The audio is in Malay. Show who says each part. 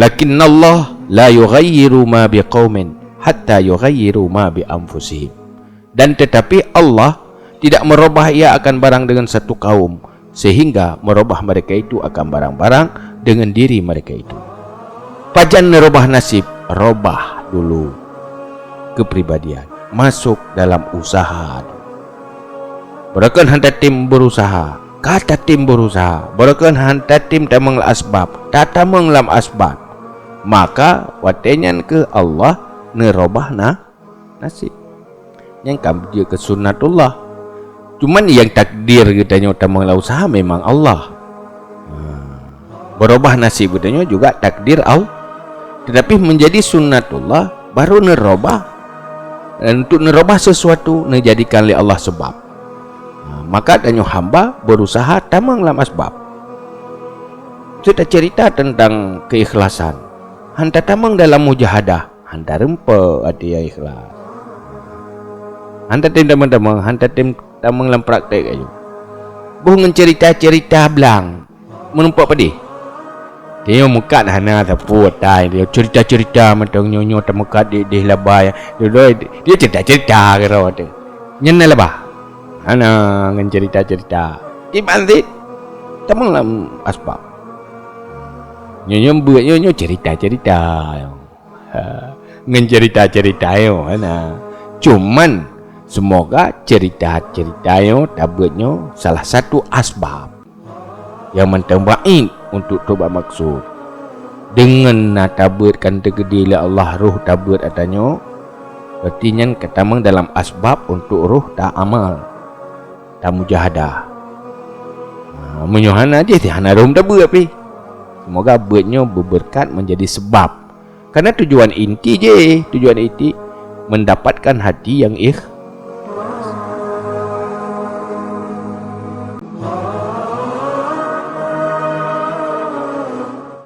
Speaker 1: Lakinnallah la yughayyiru ma biqaumin hatta yughayyiru ma bi anfusihim. Dan tetapi Allah tidak merubah ia akan barang dengan satu kaum sehingga merubah mereka itu akan barang-barang dengan diri mereka itu. Pajan merubah nasib, robah dulu kepribadian, masuk dalam usaha. Berakan hantar tim berusaha, kata tim berusaha, berakan hantar tim tamang asbab, tatamang lam asbab, maka watenyan ke Allah nerobah nasib. Yang kamu dia ke sunnatullah. Cuman yang takdir katanya tamang la usaha memang Allah. Berubah nasib katanya juga takdir Allah. Tetapi menjadi sunnatullah baru nerobah. Untuk nerobah sesuatu nejadikan oleh Allah sebab. Maka tanya hamba berusaha tamang lam asbab. Kita cerita tentang keikhlasan. Hanta tamang dalam mujahadah, hanta rempa ada yang ikhlas. Hanta tim teman-teman, hanta tim tamang dalam praktek aja. Bukan cerita-cerita belang. Menumpak pedih. Dia muka hana sapu tai dia cerita-cerita macam nyonyo temuka di labai. Dia cerita-cerita kira tu. Nyena lebah. Hana ngan cerita-cerita. Di bandit tamang dalam asbab. Nyonyo buat nyonyo cerita-cerita. Ngan cerita-cerita yo hana. Cuman semoga cerita-cerita yo tabutnya salah satu asbab yang mentambahin untuk tobat maksud. Dengan tabutkan tergede Allah ruh tabut atanyo, artinya ketamang dalam asbab untuk ruh tak amal, tak mujahadah. Menyohana je hana ruh tabut api. Semoga buatnya berberkat menjadi sebab. Karena tujuan inti je, tujuan inti mendapatkan hati yang